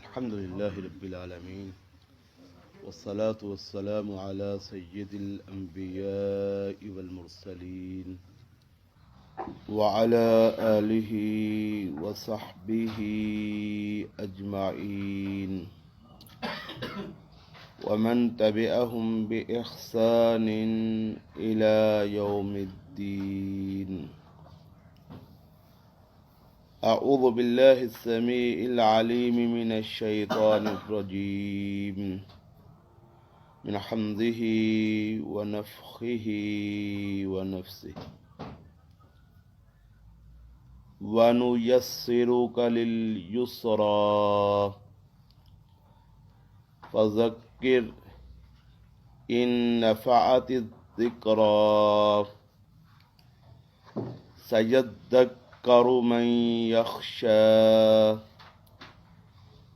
الحمد لله رب العالمين والصلاة والسلام على سيد الأنبياء والمرسلين وعلى آله وصحبه أجمعين ومن تبعهم بإحسان إلى يوم الدين. أعوذ بالله السميع العليم من الشيطان الرجيم من حمده ونفخه ونفسه. ونيسرك لليسرى فذكر إن نفعت الذكرى سيذكر من يخشى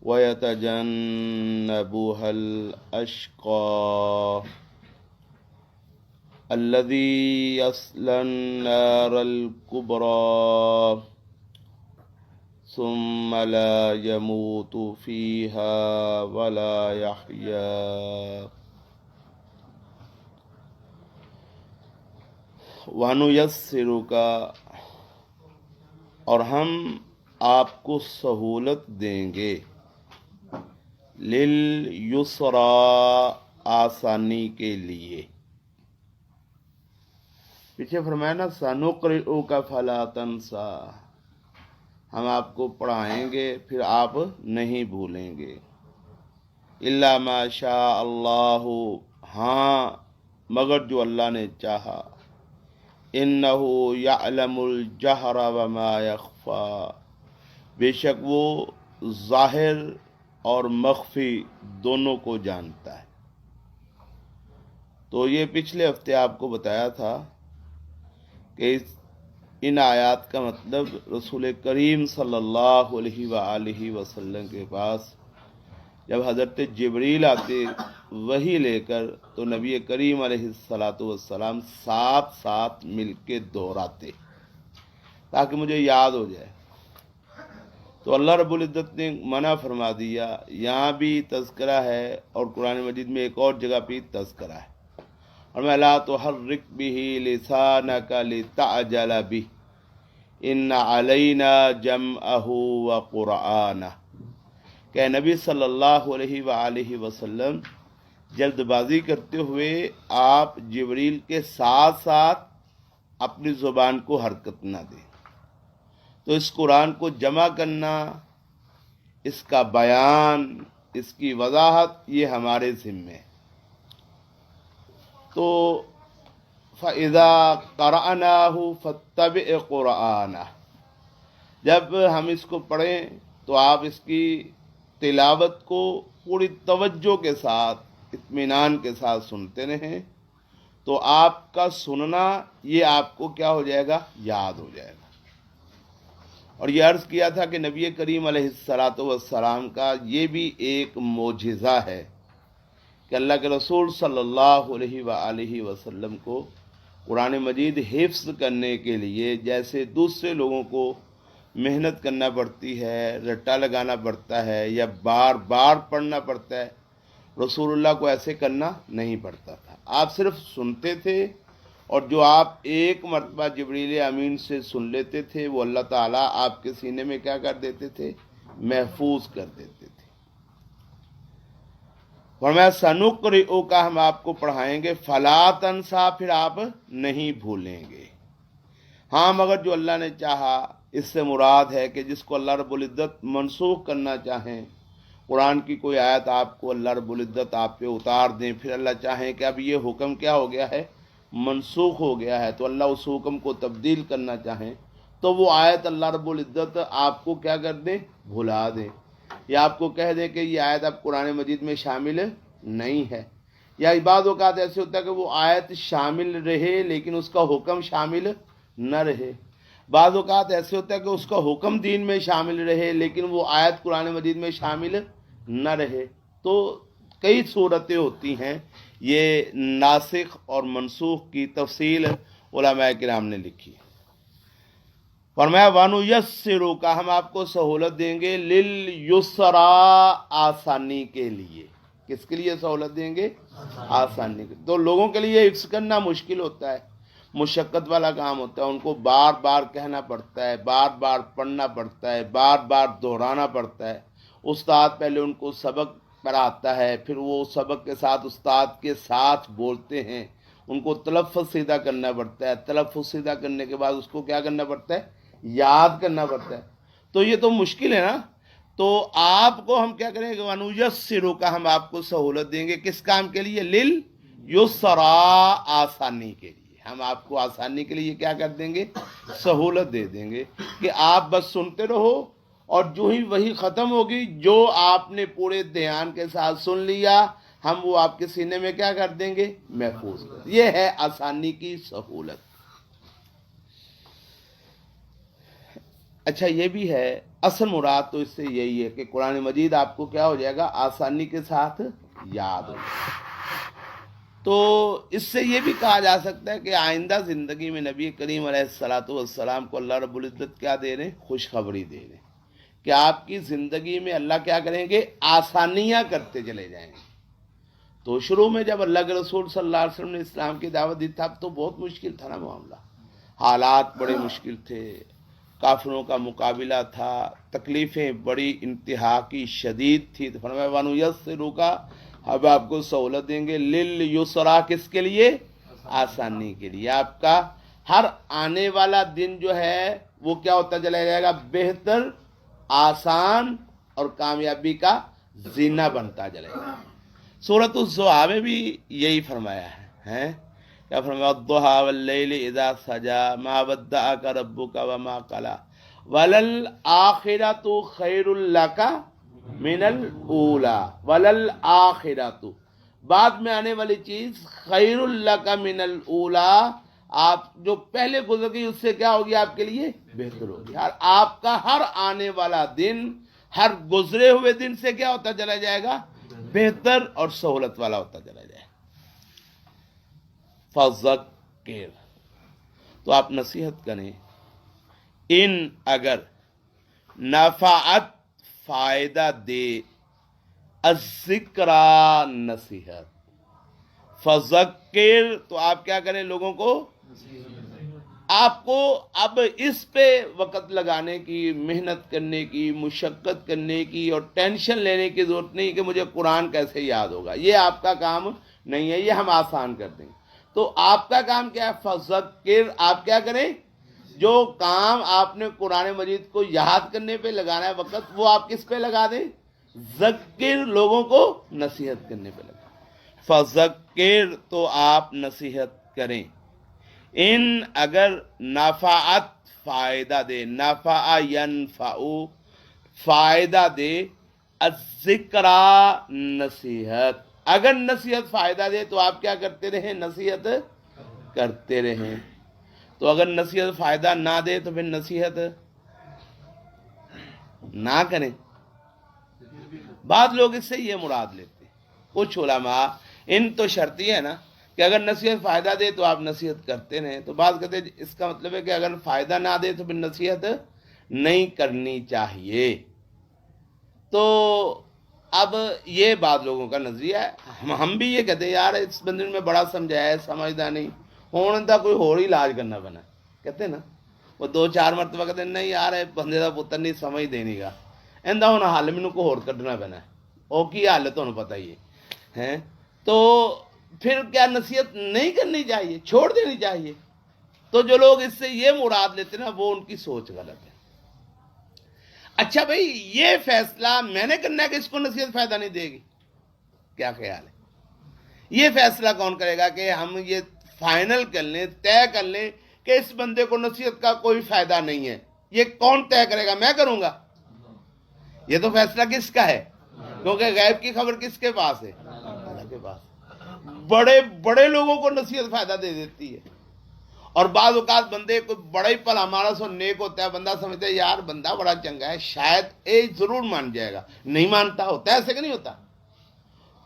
ويتجنبها الأشقى الذي يصلى النار الكبرى ثم لا يموت فيها ولا يحيا. وَنُيَسِّرُكَ، اور ہم آپ کو سہولت دیں گے، لِلْيُسْرَى، آسانی کے لیے. پیچھے فرمایا نا سَنُقْرِئُكَ فَلَا تَنْسَى، ہم آپ کو پڑھائیں گے پھر آپ نہیں بھولیں گے. إِلَّا مَا شَاءَ اللَّهُ، ہاں مگر جو اللہ نے چاہا. إِنَّهُ يَعْلَمُ الْجَهْرَ وَمَا يَخْفَى، بے شک وہ ظاہر اور مخفی دونوں کو جانتا ہے. تو یہ پچھلے ہفتے آپ کو بتایا تھا کہ ان آیات کا مطلب رسول کریم صلی اللہ علیہ وآلہ وسلم کے پاس جب حضرت جبریل آتے وحی لے کر تو نبی کریم علیہ السلام ساتھ ساتھ مل کے دہراتے تاکہ مجھے یاد ہو جائے. تو اللہ رب العزت نے منع فرما دیا. یہاں بھی تذکرہ ہے اور قرآن مجید میں ایک اور جگہ پہ تذکرہ ہے. اور میں لا تحرک بہ لسانک لتعجل بہ ان علینا جمعہ وقرآنہ، کہ نبی صلی اللہ علیہ وآلہ وسلم جلد بازی کرتے ہوئے آپ جبریل کے ساتھ ساتھ اپنی زبان کو حرکت نہ دیں. تو اس قرآن کو جمع کرنا، اس کا بیان، اس کی وضاحت یہ ہمارے ذمے ہے. تو فَإِذَا قَرَأْنَاهُ فَاتَّبِعْ قُرْآنَهُ، جب ہم اس کو پڑھیں تو آپ اس کی تلاوت کو پوری توجہ کے ساتھ اطمینان کے ساتھ سنتے رہیں تو آپ کا سننا یہ آپ کو کیا ہو جائے گا؟ یاد ہو جائے گا. اور یہ عرض کیا تھا کہ نبی کریم علیہ السلام کا یہ بھی ایک معجزہ ہے کہ اللہ کے رسول صلی اللہ علیہ وآلہ وسلم کو قرآن مجید حفظ کرنے کے لیے جیسے دوسرے لوگوں کو محنت کرنا پڑتی ہے، رٹا لگانا پڑتا ہے یا بار بار پڑھنا پڑتا ہے، رسول اللہ کو ایسے کرنا نہیں پڑتا تھا. آپ صرف سنتے تھے اور جو آپ ایک مرتبہ جبریل امین سے سن لیتے تھے وہ اللہ تعالیٰ آپ کے سینے میں کیا کر دیتے تھے؟ محفوظ کر دیتے تھے. فرمایا سنقرئک، ہم آپ کو پڑھائیں گے، فلا تنسا، پھر آپ نہیں بھولیں گے. ہاں مگر جو اللہ نے چاہا، اس سے مراد ہے کہ جس کو اللہ رب العزت منسوخ کرنا چاہیں، قرآن کی کوئی آیت آپ کو اللہ رب العزت آپ پہ اتار دیں، پھر اللہ چاہیں کہ اب یہ حکم کیا ہو گیا ہے؟ منسوخ ہو گیا ہے، تو اللہ اس حکم کو تبدیل کرنا چاہیں تو وہ آیت اللہ رب العزت آپ کو کیا کر دیں؟ بھلا دیں، یا آپ کو کہہ دیں کہ یہ آیت اب قرآن مجید میں شامل نہیں ہے. یا بعض اوقات ایسے ہوتا ہے کہ وہ آیت شامل رہے لیکن اس کا حکم شامل نہ رہے. بعض اوقات ایسے ہوتا ہے کہ اس کا حکم دین میں شامل رہے لیکن وہ آیت قرآن مجید میں شامل نہ رہے. تو کئی صورتیں ہوتی ہیں. یہ ناسخ اور منسوخ کی تفصیل علماء کرام نے لکھی. فرمایا وَنُيَسِّرُ کا ہم آپ کو سہولت دیں گے لِلْيُسْرَا آسانی کے لیے. کس کے لیے سہولت دیں گے؟ آسانی کے. تو لوگوں کے لیے حفظ کرنا مشکل ہوتا ہے، مشقت والا کام ہوتا ہے، ان کو بار بار کہنا پڑتا ہے، بار بار پڑھنا پڑتا ہے، بار بار دہرانا پڑتا ہے. استاد پہلے ان کو سبق پڑھاتا ہے، پھر وہ سبق کے ساتھ استاد کے ساتھ بولتے ہیں، ان کو تلفظ سیدھا کرنا پڑتا ہے، تلفظ سیدھا کرنے کے بعد اس کو کیا کرنا پڑتا ہے؟ یاد کرنا پڑتا ہے. تو یہ تو مشکل ہے نا. تو آپ کو ہم کیا کریں گے؟ وَنُيَسِّرُ کا ہم آپ کو سہولت دیں گے. کس کام کے لیے؟ لِلْيُسْرَا آسانی کے لیے. ہم آپ کو آسانی کے لیے کیا کر دیں گے؟ سہولت دے دیں گے کہ آپ بس سنتے رہو، اور جو ہی وہی ختم ہوگی، جو آپ نے پورے دھیان کے ساتھ سن لیا، ہم وہ آپ کے سینے میں کیا کر دیں گے؟ محفوظ کر. یہ ہے آسانی کی سہولت. اچھا یہ بھی ہے، اصل مراد تو اس سے یہی ہے کہ قرآن مجید آپ کو کیا ہو جائے گا؟ آسانی کے ساتھ یاد ہو جائے گا. تو اس سے یہ بھی کہا جا سکتا ہے کہ آئندہ زندگی میں نبی کریم علیہ الصلاۃ والسلام کو اللہ رب العزت کیا دے رہے ہیں؟ خوشخبری دے رہے ہیں کہ آپ کی زندگی میں اللہ کیا کریں گے؟ آسانیاں کرتے چلے جائیں گے. تو شروع میں جب اللہ کے رسول صلی اللہ علیہ وسلم نے اسلام کی دعوت دی تھا تو بہت مشکل تھا نا معاملہ، حالات بڑے مشکل تھے، کافروں کا مقابلہ تھا، تکلیفیں بڑی انتہا کی شدید تھی. تو فرمایا وَنُيَسِّرُ کا اب آپ کو سہولت دیں گے لِلْيُسْرَا کس کے لیے؟ آسانی کے لیے. آپ کا ہر آنے والا دن جو ہے وہ کیا ہوتا چلا جائے گا؟ بہتر، آسان اور کامیابی کا زینہ بنتا چلے گا. سورۃ الضحیٰ میں بھی یہی فرمایا ہے. کیا فرمایا؟ وَالضُّحَىٰ وَاللَّيْلِ إِذَا سَجَىٰ مَا وَدَّعَكَ رَبُّكَ وَمَا قَلَىٰ وَلَلْآخِرَةُ خَيْرٌ لَكَ مِنَ الْأُولَىٰ. وَلَلْآخِرَةُ بعد میں آنے والی چیز، خَيْرٌ لَكَ مِنَ الْأُولَىٰ آپ جو پہلے گزر گئی اس سے کیا ہوگی؟ آپ کے لیے بہتر ہوگی. آپ کا ہر آنے والا دن ہر گزرے ہوئے دن سے کیا ہوتا چلا جائے گا؟ بہتر اور سہولت والا ہوتا چلا جائے. فذکر تو آپ نصیحت کریں. ان اگر نفعت فائدہ دے، الذکرا نصیحت. فذکر تو آپ کیا کریں؟ لوگوں کو آپ کو اب اس پہ وقت لگانے کی، محنت کرنے کی، مشقت کرنے کی اور ٹینشن لینے کی ضرورت نہیں کہ مجھے قرآن کیسے یاد ہوگا. یہ آپ کا کام نہیں ہے، یہ ہم آسان کر دیں گے. تو آپ کا کام کیا ہے؟ فذکر آپ کیا کریں؟ جو کام آپ نے قرآن مجید کو یاد کرنے پہ لگانا ہے وقت، وہ آپ کس پہ لگا دیں؟ ذکر لوگوں کو نصیحت کرنے پہ لگا. فذکر تو آپ نصیحت کریں. ان اگر نفعت فائدہ دے، نفع ینفع فائدہ دے، الذکرا نصیحت. اگر نصیحت فائدہ دے تو آپ کیا کرتے رہیں؟ نصیحت کرتے رہیں. تو اگر نصیحت فائدہ نہ دے تو پھر نصیحت نہ کریں. بعض لوگ اس سے یہ مراد لیتے ہیں، کچھ علماء، ان تو شرطی ہے نا کہ اگر نصیحت فائدہ دے تو آپ نصیحت کرتے رہیں. تو بعض کہتے ہیں اس کا مطلب ہے کہ اگر فائدہ نہ دے تو پھر نصیحت نہیں کرنی چاہیے. تو اب یہ بعض لوگوں کا نظریہ ہے. ہم بھی یہ کہتے ہیں یار اس بندے میں بڑا سمجھایا ہے، سمجھدا نہیں ہوں تا کوئی اور علاج کرنا بنا. کہتے ہیں نا وہ 2-4 مرتبہ کہتے ہیں نہیں یار بندے کا پتر نہیں سمجھ دینی گا، اندہ ہونا حل مینوں کوئی اور کڈنا پینا ہے. وہ کی حل تمہیں پتہ ہی ہے. تو پھر کیا نصیحت نہیں کرنی چاہیے؟ چھوڑ دینی چاہیے. تو جو لوگ اس سے یہ مراد لیتے ہیں نا وہ ان کی سوچ غلط ہے. اچھا بھائی یہ فیصلہ میں نے کرنا ہے کہ اس کو نصیحت فائدہ نہیں دے گی، کیا خیال ہے؟ یہ فیصلہ کون کرے گا کہ ہم یہ فائنل کر لیں، طے کر لیں کہ اس بندے کو نصیحت کا کوئی فائدہ نہیں ہے؟ یہ کون طے کرے گا؟ میں کروں گا؟ یہ تو فیصلہ کس کا ہے؟ کیونکہ غیب کی خبر کس کے پاس ہے؟ اللہ کے پاس. بڑے بڑے لوگوں کو نصیحت فائدہ دے دیتی ہے. اور بعض اوقات بندے کو بڑا ہی پل ہمارا سو نیک ہوتا ہے، بندہ سمجھتا ہے یار بندہ بڑا چنگا ہے، شاید ضرور مان جائے گا، نہیں مانتا. ہوتا ہے ایسے کہ نہیں ہوتا؟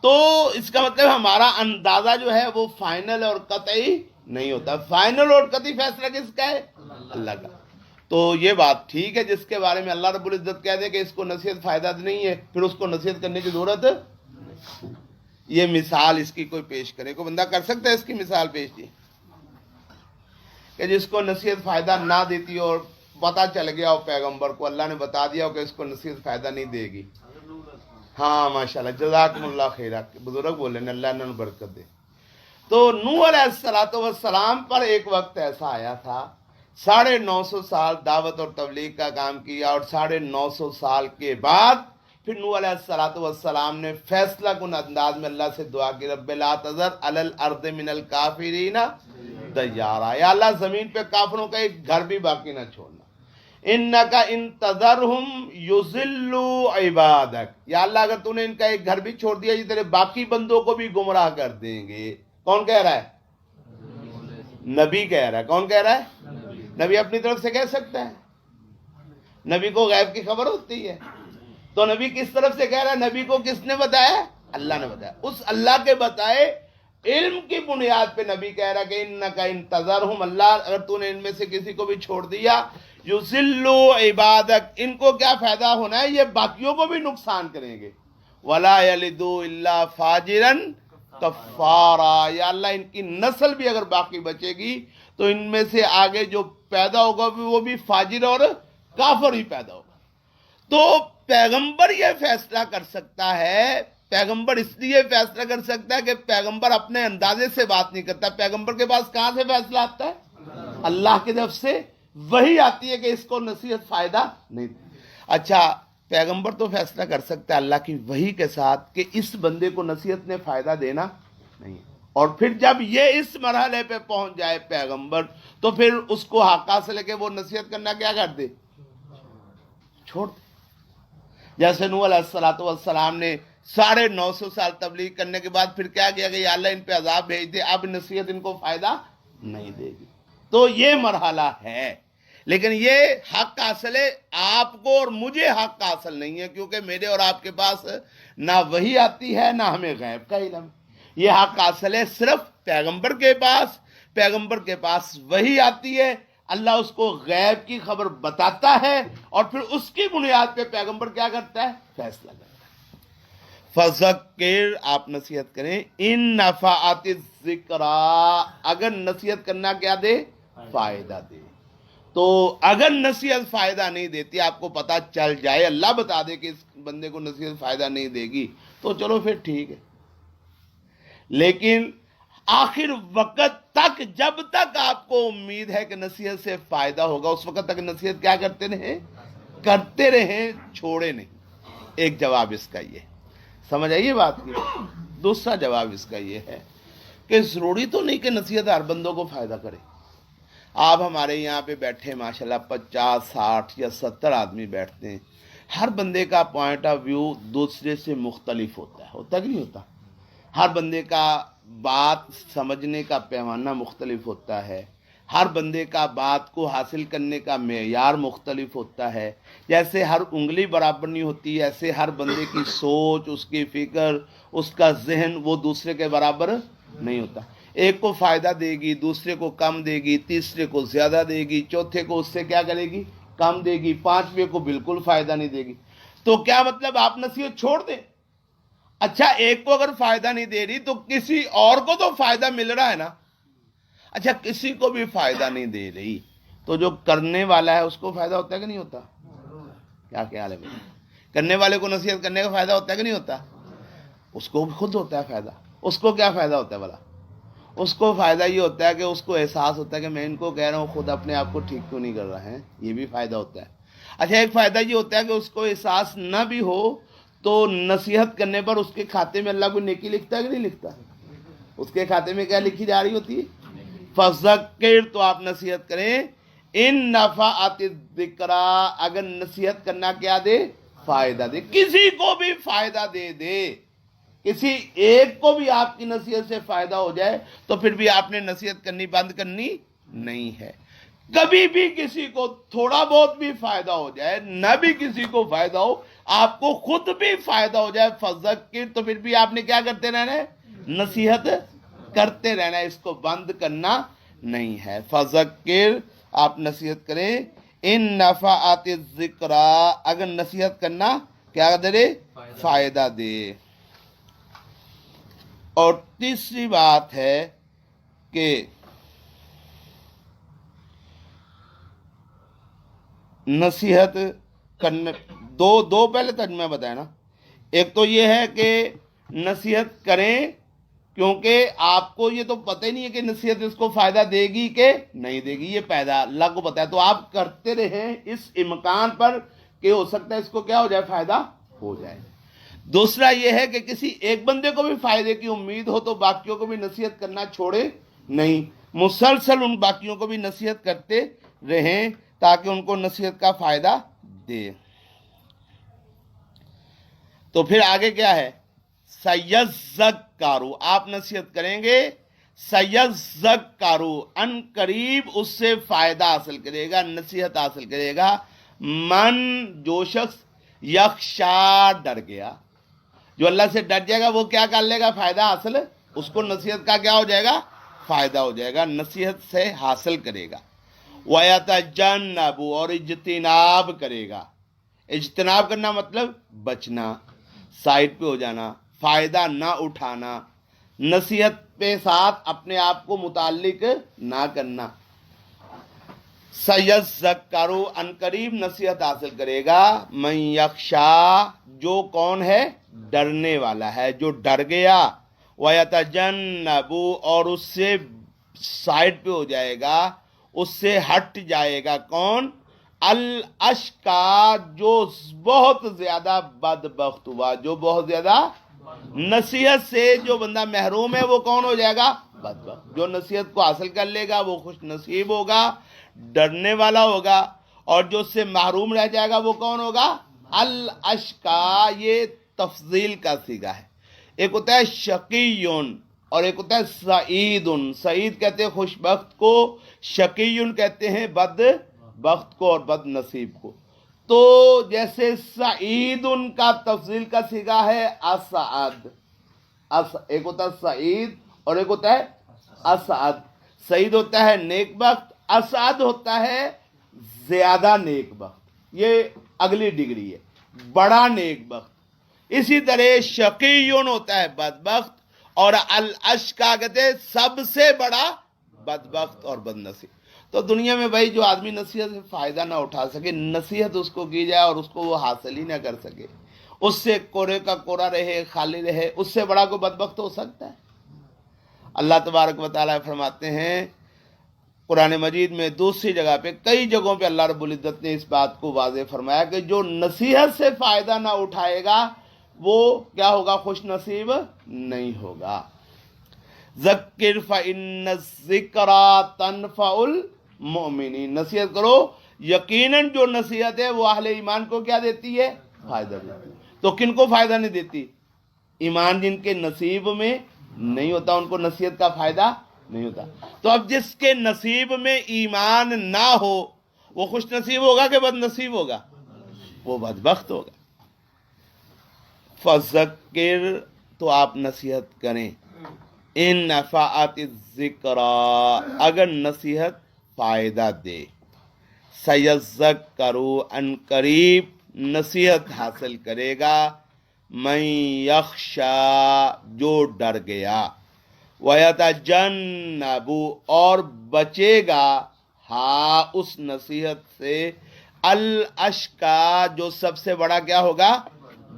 تو اس کا مطلب ہمارا اندازہ جو ہے وہ فائنل اور قطعی نہیں ہوتا. فائنل اور قطعی فیصلہ کس کا ہے؟ اللہ کا. تو یہ بات ٹھیک ہے جس کے بارے میں اللہ رب العزت کہہ دے کہ اس کو نصیحت فائدہ نہیں ہے، پھر اس کو نصیحت کرنے کی ضرورت، یہ مثال اس کی کوئی پیش کرے، کوئی بندہ کر سکتا ہے اس کی مثال پیش دی کہ جس کو نصیحت فائدہ نہ دیتی اور پتہ چل گیا ہو پیغمبر کو، اللہ نے بتا دیا ہو کہ اس کو نصیحت فائدہ نہیں دے گی؟ ہاں ماشاءاللہ، جزاکم اللہ خیرہ، بزرگ بولے نا، اللہ انہوں نے برکت دے۔ تو نوح علیہ السلام پر ایک وقت ایسا آیا تھا، 950 سال دعوت اور تبلیغ کا کام کیا، اور 950 سال کے بعد پھر نوح علیہ السلام نے فیصلہ کن انداز میں اللہ سے دعا کی، رب لا تذر علی الارض من الکافرین دیارا، یا اللہ زمین پہ کافروں کا ایک گھر بھی باقی نہ چھوڑنا، انکا ان تذرہم یضلوا عبادک، یا اللہ اگر تو نے ان کا ایک گھر بھی چھوڑ دیا یہ تیرے باقی بندوں کو بھی گمراہ کر دیں گے۔ کون کہہ رہا ہے؟ نبی کہہ رہا ہے۔ کون کہہ رہا ہے؟ نبی اپنی طرف سے کہہ سکتا ہے؟ نبی کو غیب کی خبر ہوتی ہے، تو نبی کس طرف سے کہہ رہا ہے؟ نبی کو کس نے بتایا؟ اللہ نے بتایا۔ اس اللہ کے بتائے علم کی بنیاد پہ نبی کہہ رہا کہ انکا ان تذرہم، اللہ اگر تو نے ان میں سے کسی کو بھی چھوڑ دیا، یضلوا عبادک، ان کو کیا فائدہ ہونا ہے؟ یہ باقیوں کو بھی نقصان کریں گے، ولا یلدوا الا فاجرا کفارا، یا اللہ ان کی نسل بھی اگر باقی بچے گی تو ان میں سے آگے جو پیدا ہوگا وہ بھی فاجر اور کافر ہی پیدا ہوگا۔ تو پیغمبر یہ فیصلہ کر سکتا ہے، پیغمبر اس لیے فیصلہ کر سکتا ہے کہ پیغمبر اپنے اندازے سے بات نہیں کرتا، پیغمبر کے پاس کہاں سے فیصلہ آتا ہے؟ اللہ کی طرف سے وہی آتی ہے کہ اس کو نصیحت فائدہ نہیں دی۔ اچھا، پیغمبر تو فیصلہ کر سکتا ہے اللہ کی وحی کے ساتھ کہ اس بندے کو نصیحت نے فائدہ دینا نہیں، اور پھر جب یہ اس مرحلے پہ پہنچ جائے پیغمبر تو پھر اس کو حق حاصل ہے کہ وہ نصیحت کرنا کیا کر دے؟ چھوڑ دے۔ جیسے نوح علیہ السلام نے 950 سال تبلیغ کرنے کے بعد پھر کیا کیا کہ یا اللہ ان پہ عذاب بھیج دے، اب نصیحت ان کو فائدہ نہیں دے گی۔ تو یہ مرحلہ ہے، لیکن یہ حق حاصل ہے آپ کو اور مجھے حق حاصل نہیں ہے، کیونکہ میرے اور آپ کے پاس نہ وحی آتی ہے نہ ہمیں غیب کا علم۔ یہ حق حاصل ہے صرف پیغمبر کے پاس، پیغمبر کے پاس وحی آتی ہے، اللہ اس کو غیب کی خبر بتاتا ہے، اور پھر اس کی بنیاد پہ پیغمبر کیا کرتا ہے؟ فیصلہ کرتا ہے۔ فذکر، آپ نصیحت کریں، ان نفعت الذکریٰ، اگر نصیحت کرنا کیا دے؟ فائدہ دے۔ تو اگر نصیحت فائدہ نہیں دیتی، آپ کو پتا چل جائے، اللہ بتا دے کہ اس بندے کو نصیحت فائدہ نہیں دے گی، تو چلو پھر ٹھیک ہے، لیکن آخر وقت تک، جب تک آپ کو امید ہے کہ نصیحت سے فائدہ ہوگا، اس وقت تک نصیحت کیا کرتے رہیں، چھوڑے نہیں۔ ایک جواب اس کا یہ، سمجھ آئیے بات کی۔ دوسرا جواب اس کا یہ ہے کہ ضروری تو نہیں کہ نصیحت ہر بندوں کو فائدہ کرے۔ آپ ہمارے یہاں پہ بیٹھے ماشاءاللہ 50 60 یا 70 آدمی بیٹھتے ہیں، ہر بندے کا پوائنٹ آف ویو دوسرے سے مختلف ہوتا کہ نہیں ہوتا؟ ہر بندے کا بات سمجھنے کا پیمانہ مختلف ہوتا ہے، ہر بندے کا بات کو حاصل کرنے کا معیار مختلف ہوتا ہے، جیسے ہر انگلی برابر نہیں ہوتی، ایسے ہر بندے کی سوچ، اس کی فکر، اس کا ذہن وہ دوسرے کے برابر نہیں ہوتا۔ ایک کو فائدہ دے گی، دوسرے کو کم دے گی، تیسرے کو زیادہ دے گی، چوتھے کو اس سے کیا کرے گی؟ کم دے گی، پانچویں کو بالکل فائدہ نہیں دے گی۔ تو کیا مطلب آپ نصیحت چھوڑ دیں؟ اچھا، ایک کو اگر فائدہ نہیں دے رہی تو کسی اور کو تو فائدہ مل رہا ہے نا۔ اچھا، کسی کو بھی فائدہ نہیں دے رہی تو جو کرنے والا ہے اس کو فائدہ ہوتا ہے کہ نہیں ہوتا؟ کیا خیال ہے میرا؟ کرنے والے کو نصیحت کرنے کا فائدہ ہوتا ہے کہ نہیں ہوتا؟ اس کو خود ہوتا ہے فائدہ۔ اس کو کیا فائدہ ہوتا ہے بھلا؟ اس کو فائدہ یہ ہوتا ہے کہ اس کو احساس ہوتا ہے کہ میں ان کو کہہ رہا ہوں، خود اپنے آپ کو ٹھیک کیوں نہیں کر رہا ہے، یہ بھی فائدہ ہوتا ہے۔ اچھا، ایک فائدہ یہ ہوتا ہے کہ اس کو احساس نہ بھی ہو تو نصیحت کرنے پر اس کے کھاتے میں اللہ کو نیکی لکھتا ہے کہ نہیں لکھتا؟ اس کے کھاتے میں کیا لکھی جا رہی ہوتی ہے؟ فذکر، تو آپ نصیحت کریں، ان نفعت الذکریٰ، اگر نصیحت کرنا کیا دے؟ فائدہ دے، کسی کو بھی فائدہ دے، کسی ایک کو بھی آپ کی نصیحت سے فائدہ ہو جائے تو پھر بھی آپ نے نصیحت کرنی بند کرنی نہیں ہے۔ کبھی بھی کسی کو تھوڑا بہت بھی فائدہ ہو جائے، نہ بھی کسی کو فائدہ ہو، آپ کو خود بھی فائدہ ہو جائے، فذکر، تو پھر بھی آپ نے کیا کرتے رہنا ہے؟ نصیحت کرتے رہنا ہے، اس کو بند کرنا نہیں ہے۔ فذکر، آپ نصیحت کریں، ان نفعات الذکرا، اگر نصیحت کرنا کیا دے؟ فائدہ دے۔ اور تیسری بات ہے کہ نصیحت کرنے دو پہلے ترجمہ بتایا نا۔ ایک تو یہ ہے کہ نصیحت کریں، کیونکہ آپ کو یہ تو پتہ ہی نہیں ہے کہ نصیحت اس کو فائدہ دے گی کہ نہیں دے گی، یہ پیدا اللہ کو پتہ ہے، تو آپ کرتے رہیں اس امکان پر کہ ہو سکتا ہے اس کو کیا ہو جائے، فائدہ ہو جائے۔ دوسرا یہ ہے کہ کسی ایک بندے کو بھی فائدے کی امید ہو تو باقیوں کو بھی نصیحت کرنا چھوڑے نہیں، مسلسل ان باقیوں کو بھی نصیحت کرتے رہیں تاکہ ان کو نصیحت کا فائدہ دے۔ تو پھر آگے کیا ہے؟ سیذکروا، آپ نصیحت کریں گے، سیذکروا، ان قریب اس سے فائدہ حاصل کرے گا، نصیحت حاصل کرے گا، من، جو شخص، یخشا، ڈر گیا، جو اللہ سے ڈر جائے گا وہ کیا کر لے گا؟ فائدہ حاصل، اس کو نصیحت کا کیا ہو جائے گا؟ فائدہ ہو جائے گا، نصیحت سے حاصل کرے گا۔ وَيَتَجَنَّبُ، اور اجتناب کرے گا۔ اجتناب کرنا مطلب بچنا، سائڈ پہ ہو جانا، فائدہ نہ اٹھانا، نصیحت پہ ساتھ اپنے آپ کو متعلق نہ کرنا۔ سیذکروا، ان قریب نصیحت حاصل کرے گا، من یخشا، جو کون ہے؟ ڈرنے والا ہے، جو ڈر گیا، وَيَتَجَنَّبُ، اور اس سے سائڈ پہ ہو جائے گا، اس سے ہٹ جائے گا، کون؟ الاشقا، جو بہت زیادہ بدبخت ہوا، جو بہت زیادہ نصیحت سے جو بندہ محروم ہے وہ کون ہو جائے گا؟ بدبخت۔ جو نصیحت کو حاصل کر لے گا وہ خوش نصیب ہوگا، ڈرنے والا ہوگا، اور جو اس سے محروم رہ جائے گا وہ کون ہوگا؟ الاشقا، یہ تفضیل کا صیغہ ہے۔ ایک ہوتا ہے شقیون اور ایک ہوتا ہے سعیدن۔ سعید کہتے ہیں خوش بخت کو، شقیون کہتے ہیں بد بخت کو اور بد نصیب کو۔ تو جیسے سعید ان کا تفضیل کا صیغہ ہے اسعد، ایک ہوتا ہے سعید اور ایک ہوتا ہے اسعد۔ سعید ہوتا ہے نیک بخت، اسعد ہوتا ہے زیادہ نیک بخت، یہ اگلی ڈگری ہے، بڑا نیک بخت۔ اسی طرح شقیون ہوتا ہے بدبخت، اور الاشقا کہتے ہیں سب سے بڑا بدبخت اور بد نصیب۔ تو دنیا میں بھائی جو آدمی نصیحت سے فائدہ نہ اٹھا سکے، نصیحت اس کو کی جائے اور اس کو وہ حاصل ہی نہ کر سکے، اس سے کورے کا کورا رہے، خالی رہے، اس سے بڑا کوئی بدبخت ہو سکتا ہے؟ اللہ تبارک و تعالیٰ فرماتے ہیں قرآن مجید میں دوسری جگہ پہ، کئی جگہوں پہ اللہ رب العزت نے اس بات کو واضح فرمایا کہ جو نصیحت سے فائدہ نہ اٹھائے گا وہ کیا ہوگا؟ خوش نصیب نہیں ہوگا۔ ذکر فإن الذکریٰ تنفع المؤمنین، نصیحت کرو، یقیناً جو نصیحت ہے وہ اہل ایمان کو کیا دیتی ہے؟ فائدہ دیتی ہے۔ تو کن کو فائدہ نہیں دیتی؟ ایمان جن کے نصیب میں نہیں ہوتا ان کو نصیحت کا فائدہ نہیں ہوتا۔ تو اب جس کے نصیب میں ایمان نہ ہو وہ خوش نصیب ہوگا کہ بد نصیب ہوگا؟ وہ بدبخت ہوگا۔ فذکر، تو آپ نصیحت کریں، ان نفعت الذکریٰ، اگر نصیحت فائدہ دے، سیذکروا، ان قریب نصیحت حاصل کرے گا، من یخشا، جو ڈر گیا، ویتجنب، اور بچے گا، ہاں اس نصیحت سے، الاشقا، جو سب سے بڑا کیا ہوگا؟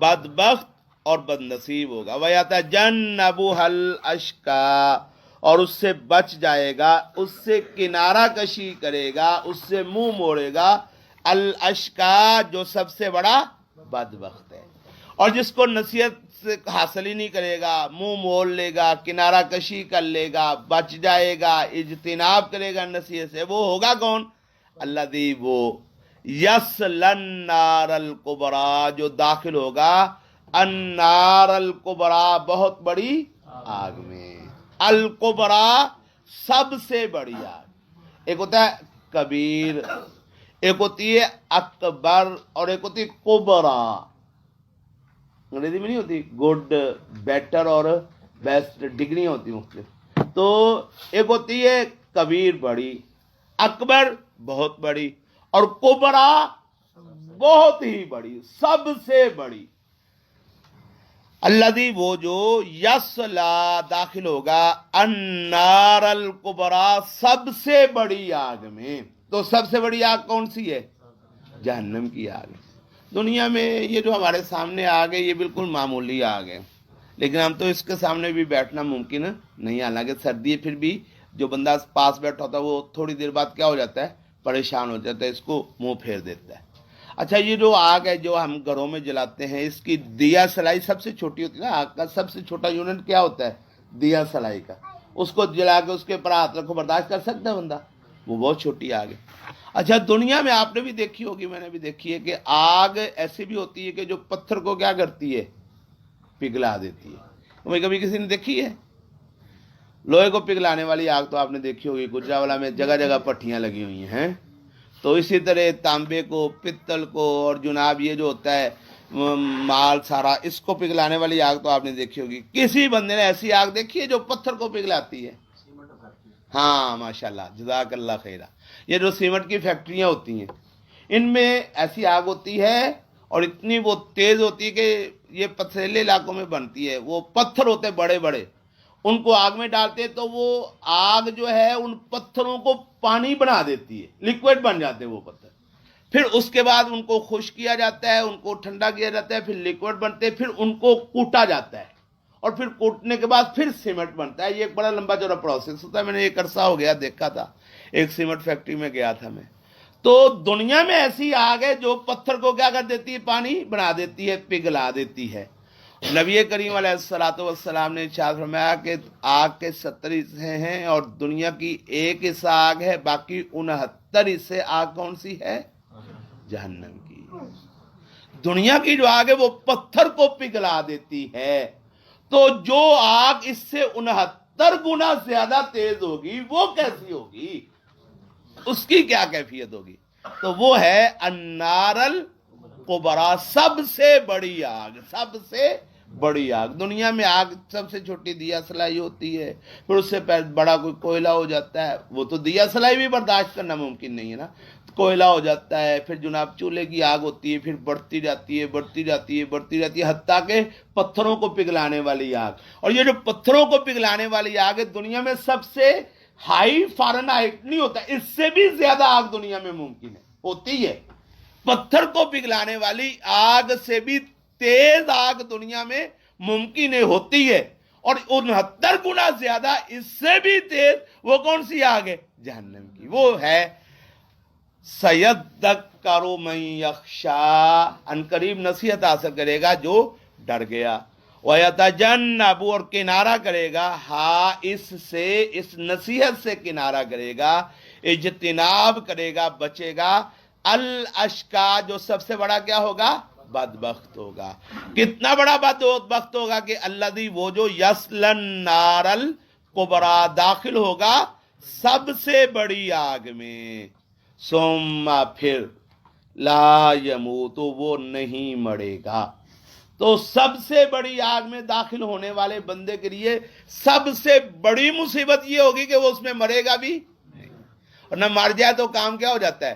بدبخت اور بد نصیب ہوگا، ویتجنبها الاشقا، اور اس سے بچ جائے گا، اس سے کنارہ کشی کرے گا، اس سے منہ موڑے گا، الاشقا، جو سب سے بڑا بدبخت ہے۔ اور جس کو نصیحت سے حاصل ہی نہیں کرے گا، منہ موڑ لے گا، کنارہ کشی کر لے گا، بچ جائے گا، اجتناب کرے گا نصیحت سے، وہ ہوگا کون؟ الذی، وہ یصلی النار الکبریٰ، جو داخل ہوگا النار الکبریٰ، بہت بڑی آگ میں، الکبریٰ، سب سے بڑی آگ۔ ایک ہوتا ہے کبیر، ایک ہوتی ہے اکبر، اور ایک ہوتی ہے کبریٰ۔ انگریزی میں نہیں ہوتی گڈ، بیٹر اور بیسٹ، ڈگری ہوتی مختلف۔ تو ایک ہوتی ہے کبیر، بڑی، اکبر، بہت بڑی، اور کبرا بہت ہی بڑی، سب سے بڑی، الذی وہ جو یصلا داخل ہوگا النار الکبریٰ سب سے بڑی آگ میں. تو سب سے بڑی آگ کون سی ہے؟ جہنم کی آگ. دنیا میں یہ جو ہمارے سامنے آگ ہے یہ بالکل معمولی آگ ہے، لیکن ہم تو اس کے سامنے بھی بیٹھنا ممکن نہیں. حالانکہ سردی پھر بھی جو بندہ پاس بیٹھا ہوتا ہے وہ تھوڑی دیر بعد کیا ہو جاتا ہے؟ پریشان ہو جاتا ہے، اس کو منہ پھیر دیتا ہے. اچھا یہ جو آگ ہے جو ہم گھروں میں جلاتے ہیں، اس کی دیا سلائی سب سے چھوٹی ہوتی ہے نا. آگ کا سب سے چھوٹا یونٹ کیا ہوتا ہے؟ دیا سلائی کا. اس کو جلا کے اس کے اوپر ہاتھ رکھو، برداشت کر سکتا ہے بندہ؟ وہ بہت چھوٹی آگ ہے. اچھا دنیا میں آپ نے بھی دیکھی ہوگی، میں نے بھی دیکھی ہے کہ آگ ایسی بھی ہوتی ہے کہ جو پتھر کو کیا کرتی ہے؟ پگھلا دیتی ہے. کبھی کسی نے دیکھی ہے؟ لوہے کو پگھلانے والی آگ تو آپ نے دیکھی ہوگی، گجرانوالہ میں جگہ جگہ پٹھیاں لگی ہوئی ہیں. تو اسی طرح تانبے کو، پتل کو، اور جناب یہ جو ہوتا ہے مال سارا، اس کو پگھلانے والی آگ تو آپ نے دیکھی ہوگی. کسی بندے نے ایسی آگ دیکھی ہے جو پتھر کو پگھلاتی ہے؟ ہاں ماشاءاللہ، جزاک اللہ خیرہ. یہ جو سیمنٹ کی فیکٹریاں ہوتی ہیں ان میں ایسی آگ ہوتی ہے اور اتنی وہ تیز ہوتی ہے کہ یہ پتھریلے علاقوں میں بنتی ہے. وہ پتھر ہوتے ہیں بڑے بڑے، ان کو آگ میں ڈالتے تو وہ آگ جو ہے ان پتھروں کو پانی بنا دیتی ہے، لیکوڈ بن جاتے ہیں وہ پتھر. پھر اس کے بعد ان کو خشک کیا جاتا ہے، ان کو ٹھنڈا کیا جاتا ہے، پھر لیکوڈ بنتے ہیں، پھر ان کو کوٹا جاتا ہے، اور پھر کوٹنے کے بعد پھر سیمنٹ بنتا ہے. یہ ایک بڑا لمبا چوڑا پروسیس ہوتا ہے. میں نے ایک عرصہ ہو گیا دیکھا تھا، ایک سیمنٹ فیکٹری میں گیا تھا میں. تو دنیا میں ایسی آگ ہے جو پتھر کو کیا کر دیتی ہے؟ پانی بنا دیتی ہے، پگھلا دیتی ہے. نبی کریم علیہ الصلوۃ والسلام نے ارشاد فرمایا کہ آگ کے 70 حصے ہیں اور دنیا کی ایک حصہ آگ ہے، باقی 69 حصے آگ کون سی ہے؟ جہنم کی. دنیا کی جو آگ ہے وہ پتھر کو پگھلا دیتی ہے. تو جو آگ اس سے 69 گنا زیادہ تیز ہوگی وہ کیسی ہوگی؟ اس کی کیا کیفیت ہوگی؟ تو وہ ہے النار الکبریٰ، سب سے بڑی آگ. سب سے بڑی آگ. دنیا میں آگ سب سے چھوٹی دیا سلائی ہوتی ہے، پھر اس سے بڑا کوئی کوئلہ ہو جاتا ہے. وہ تو دیا سلائی بھی برداشت کرنا ممکن نہیں ہے نا. کوئلہ ہو جاتا ہے، پھر جناب چولہے کی آگ ہوتی ہے، پھر بڑھتی جاتی ہے، بڑھتی جاتی ہے، بڑھتی جاتی ہے، حتیٰ کہ پتھروں کو پگھلانے والی آگ. اور یہ جو پتھروں کو پگھلانے والی آگ ہے دنیا میں سب سے ہائی فارنہائٹ نہیں ہوتا، اس سے بھی زیادہ آگ دنیا میں ممکن ہے، ہوتی ہے. پتھر کو پگھلانے والی آگ سے بھی تیز آگ دنیا میں ممکن ہے، ہوتی ہے. اور 69 گنا زیادہ اس سے بھی تیز وہ کون سی آگ ہے؟ جہنم کی. وہ ہے سَيَذَّكَّرُ مَن يَخْشَىٰ، عنقریب نصیحت حاصل کرے گا جو ڈر گیا. وَيَتَجَنَّبُ، اور کنارہ کرے گا، ہاں اس سے، اس نصیحت سے کنارہ کرے گا، اجتناب کرے گا، بچے گا، الاشقا، جو سب سے بڑا کیا ہوگا؟ بدبخت ہوگا. کتنا بڑا بدبخت ہوگا کہ الذی، وہ جو یصلی النار الکبریٰ داخل ہوگا سب سے بڑی آگ میں. ثم، پھر، لا یموت، وہ نہیں مرے گا. تو سب سے بڑی آگ میں داخل ہونے والے بندے کے لیے سب سے بڑی مصیبت یہ ہوگی کہ وہ اس میں مرے گا بھی نہیں. اور نہ مر جائے تو کام کیا ہو جاتا ہے؟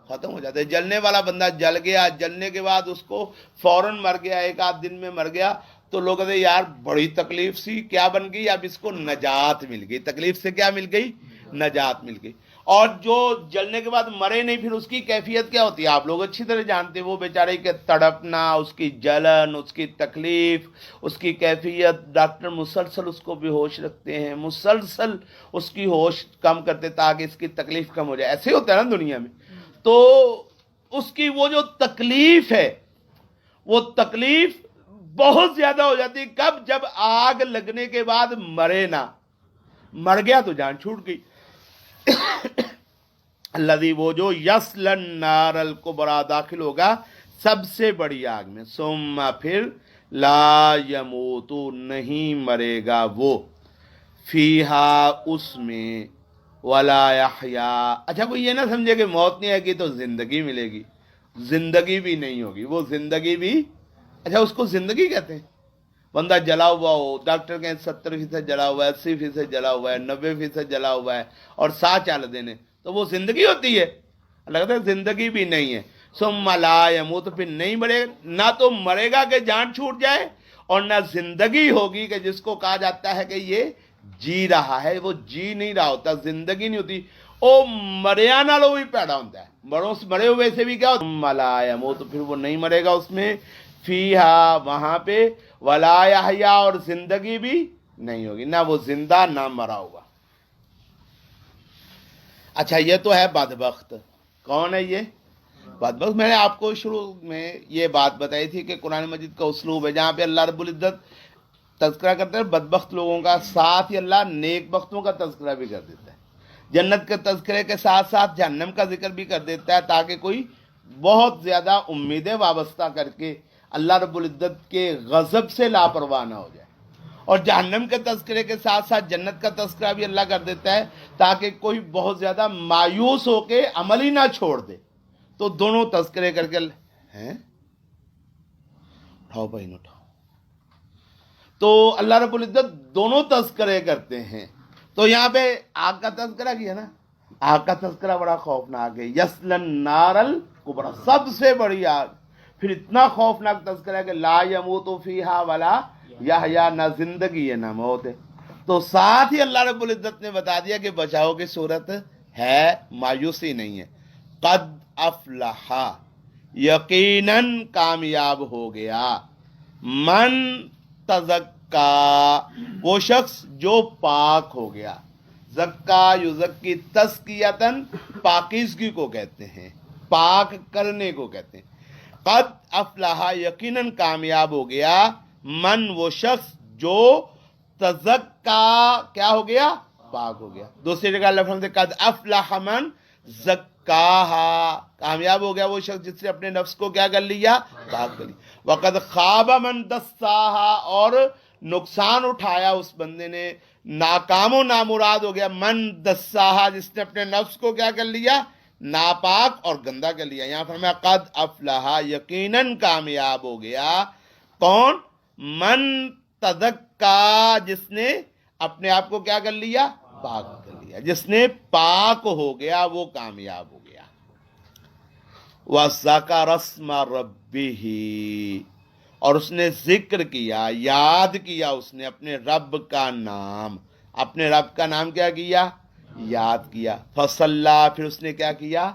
ختم ہو جاتا ہے. جلنے والا بندہ جل گیا، جلنے کے بعد اس کو فوراً مر گیا، ایک آدھ دن میں مر گیا، تو لوگ کہتے ہیں یار بڑی تکلیف سی، کیا بن گئی؟ اب اس کو نجات مل گئی. تکلیف سے کیا مل گئی؟ نجات مل گئی. اور جو جلنے کے بعد مرے نہیں، پھر اس کی کیفیت کیا ہوتی ہے آپ لوگ اچھی طرح جانتے ہیں. وہ بیچارے کے تڑپنا، اس کی جلن، اس کی تکلیف، اس کی کیفیت. ڈاکٹر مسلسل اس کو بے ہوش رکھتے ہیں، مسلسل اس کی ہوش کم کرتے تاکہ اس کی تکلیف کم ہو جائے. ایسے ہی ہوتا ہے نا دنیا میں. تو اس کی وہ جو تکلیف ہے وہ تکلیف بہت زیادہ ہو جاتی ہے. کب؟ جب آگ لگنے کے بعد مرے نہ. مر گیا تو جان چھوٹ گئی. الذی، وہ جو یصلی النار الکبریٰ داخل ہوگا سب سے بڑی آگ میں. ثم، پھر، لا یموت، نہیں مرے گا وہ، فیہا، اس میں، ولا یحییٰ. اچھا وہ یہ نہ سمجھے کہ موت نہیں آئے گی تو زندگی ملے گی. زندگی بھی نہیں ہوگی. وہ زندگی بھی، اچھا اس کو زندگی کہتے ہیں. بندہ جلا ہوا ہو، ڈاکٹر کہیں 70% جلا ہوا ہے، 80% جلا ہوا ہے، 90% جلا ہوا ہے، اور 100 چل دینے، تو وہ زندگی ہوتی ہے؟ اللہ کہتا ہے زندگی بھی نہیں ہے. ثم لا یموت، پھر نہیں مرے، نہ تو مرے گا کہ جان چھوٹ جائے، اور نہ زندگی ہوگی کہ جس کو کہا جاتا ہے کہ یہ جی رہا ہے. وہ جی نہیں رہا ہوتا، زندگی نہیں ہوتی. او مریا نالوں بھی پیدا ہوتا ہے، مرے ہوئے سے بھی کیا ہوتا ہے. ثم لا یموت، پھر وہ نہیں مرے گا اس میں، فیہا وہاں پہ، ولا یحیا اور زندگی بھی نہیں ہوگی، نہ وہ زندہ نہ مرا ہوگا. اچھا یہ تو ہے بدبخت. کون ہے یہ بدبخت؟ میں نے آپ کو شروع میں یہ بات بتائی تھی کہ قرآن مجید کا اسلوب ہے جہاں پہ اللہ رب العزت تذکرہ کرتے ہیں بدبخت لوگوں کا، ساتھ ہی اللہ نیک بختوں کا تذکرہ بھی کر دیتا ہے. جنت کے تذکرے کے ساتھ ساتھ جہنم کا ذکر بھی کر دیتا ہے، تاکہ کوئی بہت زیادہ امیدیں وابستہ کر کے اللہ رب العزت کے غضب سے لاپرواہ نہ ہو جائے. اور جہنم کے تذکرے کے ساتھ ساتھ جنت کا تذکرہ بھی اللہ کر دیتا ہے، تاکہ کوئی بہت زیادہ مایوس ہو کے عمل ہی نہ چھوڑ دے. تو دونوں تذکرے کر کے ہیں. اٹھاؤ بھائی اٹھاؤ. تو اللہ رب العزت دونوں تذکرے کرتے ہیں. تو یہاں پہ آگ کا تذکرہ کیا نا، آگ کا تذکرہ بڑا خوفناک ہے. یصلن نار الکبریٰ، سب سے بڑی آگ. پھر اتنا خوفناک تذکرہ ہے کہ لا یموت فیہا ولا یحیا، نہ زندگی ہے نہ موت ہے. تو ساتھ ہی اللہ رب العزت نے بتا دیا کہ بچاؤ کی صورت ہے، مایوسی نہیں ہے. قد افلح، یقیناً کامیاب ہو گیا، من تزکا، وہ شخص جو پاک ہو گیا. زکا یزکی تزکیتاً، پاکیزگی کو کہتے ہیں، پاک کرنے کو کہتے ہیں. قد افلح، یقیناً کامیاب ہو گیا، من وہ شخص جو تزکا کیا ہو گیا، پاک ہو گیا. دوسری جگہ اللہ فرماتے ہیں قد افلح من زکاہا، کامیاب ہو گیا وہ شخص جس نے اپنے نفس کو کیا کر لیا، پاک کر لیا. وقد خواب من دساہا، اور نقصان اٹھایا اس بندے نے، ناکام و نامراد ہو گیا، من دساہا، جس نے اپنے نفس کو کیا کر لیا، ناپاک اور گندا کر لیا. یہاں فرمایا قد افلح، یقیناً کامیاب ہو گیا. کون؟ من تزکا، جس نے اپنے آپ کو کیا کر لیا، پاک کر لیا. جس نے پاک ہو گیا وہ کامیاب ہو گیا. وَذَكَرَ اسْمَ رَبِّهِ، اور اس نے ذکر کیا، یاد کیا اس نے اپنے رب کا نام. اپنے رب کا نام کیا کیا، یاد کیا. فصلی، پھر اس نے کیا کیا،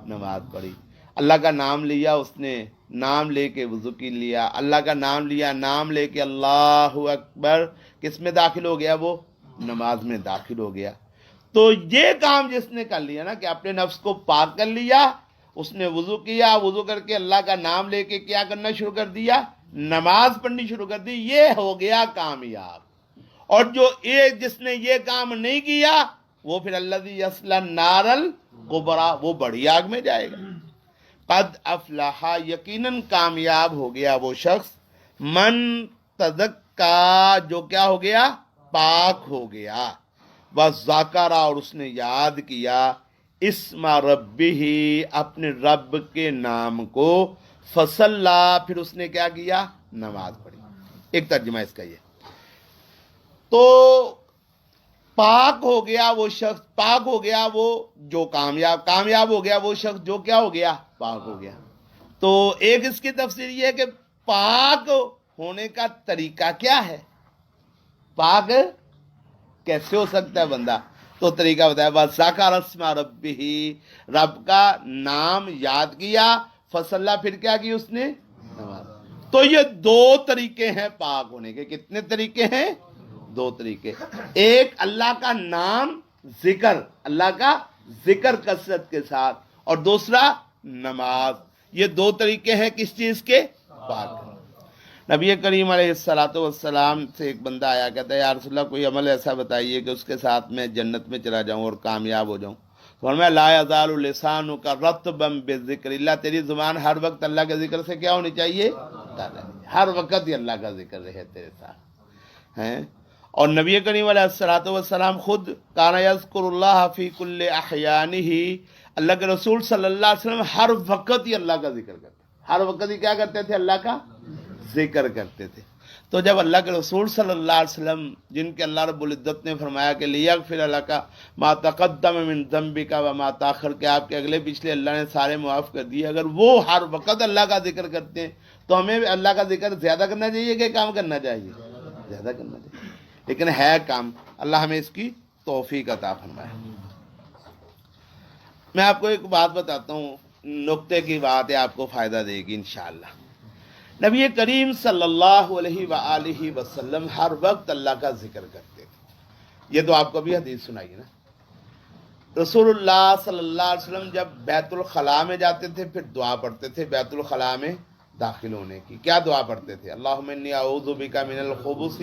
نماز پڑھی. اللہ کا نام لیا اس نے، نام لے کے وضو کی لیا. اللہ کا نام لیا، نام لے کے اللہ اکبر، کس میں داخل ہو گیا، وہ نماز میں داخل ہو گیا. تو یہ کام جس نے کر لیا نا کہ اپنے نفس کو پاک کر لیا، اس نے وضو کیا، وضو کر کے اللہ کا نام لے کے کیا کرنا شروع کر دیا، نماز پڑھنی شروع کر دی، یہ ہو گیا کامیاب. اور جو جس نے یہ کام نہیں کیا وہ پھر الذی یصلی النار الکبریٰ، وہ بڑی آگ میں جائے گا. قد افلح، یقیناً کامیاب ہو گیا وہ شخص، من تزکا، جو کیا ہو گیا، پاک ہو گیا. وذکر، اور اس نے یاد کیا، اسم ربہ، اپنے رب کے نام کو. فصلی، پھر اس نے کیا کیا، نماز پڑھی. ایک ترجمہ اس کا یہ. تو پاک ہو گیا وہ شخص، پاک ہو گیا وہ جو کامیاب ہو گیا وہ شخص جو کیا ہو گیا، پاک ہو گیا. تو ایک اس کی تفسیر یہ ہے کہ پاک ہونے کا طریقہ کیا ہے، پاک کیسے ہو سکتا ہے بندہ. تو طریقہ بتایا، وَذَكَرَ اسْمَ رَبِّهِ، رب کا نام یاد کیا. فصلی، پھر کیا کی اس نے، نماز. تو یہ دو طریقے ہیں پاک ہونے کے. کتنے طریقے ہیں، دو طریقے. ایک اللہ کا نام ذکر، اللہ کا ذکر کثرت کے ساتھ، اور دوسرا نماز. یہ دو طریقے ہیں کس چیز کے، پاک. نبی کریم علیہ السلام سے ایک بندہ آیا، کہتا ہے یا رسول اللہ کوئی عمل ایسا بتائیے کہ اس کے ساتھ میں جنت میں چلا جاؤں اور کامیاب ہو جاؤں. فرمایا لا یزال لسانک رطبا بذکر اللہ، تیری زبان ہر وقت اللہ کے ذکر سے کیا ہونی چاہیے، ہر وقت ہی اللہ کا ذکر رہے تیرے ساتھ ہیں. اور نبی کریم علیہ السلام خود کان یذکر اللہ فی کل احیانہ، اللہ کے رسول صلی اللہ علیہ وسلم ہر وقت ہی اللہ کا ذکر کرتے، ہر وقت ہی کیا کرتے تھے، اللہ کا ذکر کرتے تھے. تو جب اللہ کے رسول صلی اللہ علیہ وسلم جن کے اللہ رب العزت نے فرمایا کہ لیغفر لک ما تقدم من ذنبک وما تاخر، کہ آپ کے اگلے پچھلے اللہ نے سارے معاف کر دیے، اگر وہ ہر وقت اللہ کا ذکر کرتے ہیں تو ہمیں بھی اللہ کا ذکر زیادہ کرنا چاہیے کہ کام کرنا چاہیے؟ زیادہ کرنا چاہیے، لیکن ہے کام، اللہ ہمیں اس کی توفیق عطا فرمائے۔ میں آپ کو ایک بات بتاتا ہوں، نقطے کی بات ہے، آپ کو فائدہ دے گی انشاءاللہ۔ نبی کریم صلی اللہ علیہ وآلہ وسلم ہر وقت اللہ کا ذکر کرتے تھے، یہ تو آپ کو بھی حدیث سنائی ہے نا۔ رسول اللہ صلی اللہ علیہ وسلم جب بیت الخلاء میں جاتے تھے پھر دعا پڑھتے تھے بیت الخلاء میں داخل ہونے کی۔ کیا دعا پڑھتے تھے؟ اللہم انی اعوذ بک من الخبث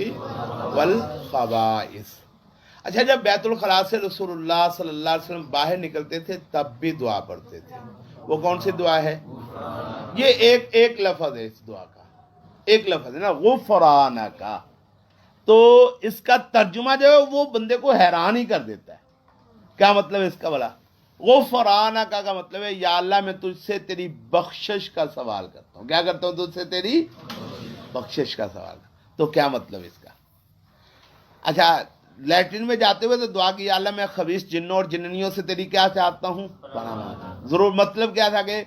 والخبائث۔ اچھا، جب بیت الخلاء سے رسول اللہ صلی اللہ علیہ وسلم باہر نکلتے تھے تب بھی دعا پڑھتے تھے۔ وہ کون سی دعا ہے؟ یہ ایک لفظ ہے، اس دعا کا ایک لفظ ہے نا، غفرانک کا۔ تو اس کا ترجمہ جو ہے وہ بندے کو حیران ہی کر دیتا ہے۔ کیا مطلب ہے اس کا؟ بلا غفرانک کا مطلب ہے یا اللہ میں تجھ سے تیری بخشش کا سوال کرتا ہوں۔ کیا کرتا ہوں؟ تجھ سے تیری بخشش کا سوال۔ تو کیا مطلب اس کا؟ اچھا، لیٹرین میں جاتے ہوئے تو دعا کی یا اللہ میں خبیث جنوں اور جننیوں سے تیری کیا چاہتا ہوں؟ پناہ مانگتا ہوں۔ ضرور مطلب کیا تھا کہ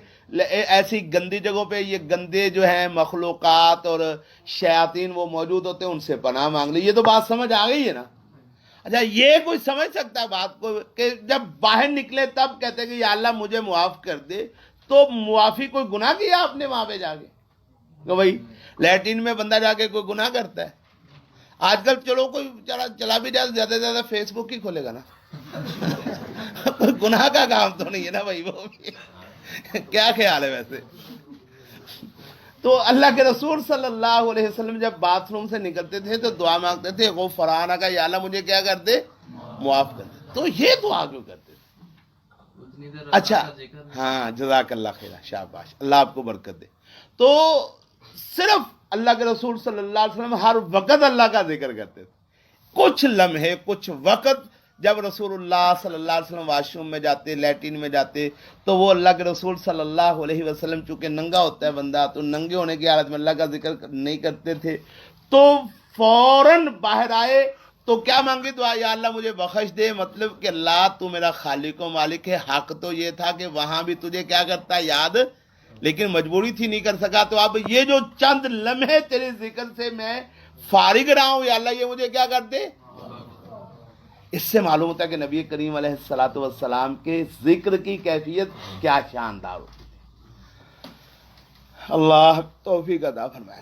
ایسی گندی جگہوں پہ یہ گندے جو ہیں مخلوقات اور شیاطین وہ موجود ہوتے ہیں، ان سے پناہ مانگ لی۔ یہ تو بات سمجھ آ گئی ہے نا؟ اچھا، یہ کوئی سمجھ سکتا ہے بات کو کہ جب باہر نکلے تب کہتے کہ یا اللہ مجھے معاف کر دے، تو معافی کوئی گناہ کیا آپ نے وہاں پہ جا کے؟ کہ بھائی لیٹرین میں بندہ جا کے کوئی گناہ کرتا ہے؟ آج کل چلو کوئی چلا بھی جائے زیادہ سے زیادہ فیس بک ہی کھولے گا نا، کوئی گناہ کا کام تو نہیں ہے نا بھائی وہ بھی۔ کیا خیال ہے ویسے؟ تو اللہ کے رسول صلی اللہ علیہ وسلم جب باتھ روم سے نکلتے تھے تو دعا مانگتے تھے غفرانک کا، یا اللہ مجھے کیا کر دے؟ معاف کر دے۔ تو یہ دعا کیوں کرتے تھے؟ اچھا، ہاں، جزاک اللہ خیر، شاباش، اللہ آپ کو برکت دے۔ تو صرف اللہ کے رسول صلی اللہ علیہ وسلم ہر وقت اللہ کا ذکر کرتے تھے۔ کچھ لمحے، کچھ وقت جب رسول اللہ صلی اللہ علیہ وسلم واش روم میں جاتے، لیٹرین میں جاتے، تو وہ اللہ کے رسول صلی اللہ علیہ وسلم چونکہ ننگا ہوتا ہے بندہ، تو ننگے ہونے کی حالت میں اللہ کا ذکر نہیں کرتے تھے، تو فوراً باہر آئے تو کیا مانگی دعا؟ یا اللہ مجھے بخش دے۔ مطلب کہ اللہ تو میرا خالق و مالک ہے، حق تو یہ تھا کہ وہاں بھی تجھے کیا کرتا یاد، لیکن مجبوری تھی نہیں کر سکا، تو اب یہ جو چند لمحے تیرے ذکر سے میں فارغ رہا ہوں، یا اللہ یہ مجھے کیا کر دے۔ اس سے معلوم ہوتا ہے کہ نبی کریم علیہ الصلوۃ والسلام کے ذکر کی کیفیت کیا شاندار ہوتی ہے۔ اللہ توفیق عطا فرمائے۔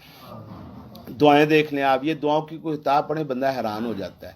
دعائیں دیکھ لیں آپ، یہ دعاؤں کی کوئی کتاب پڑھیں بندہ حیران ہو جاتا ہے،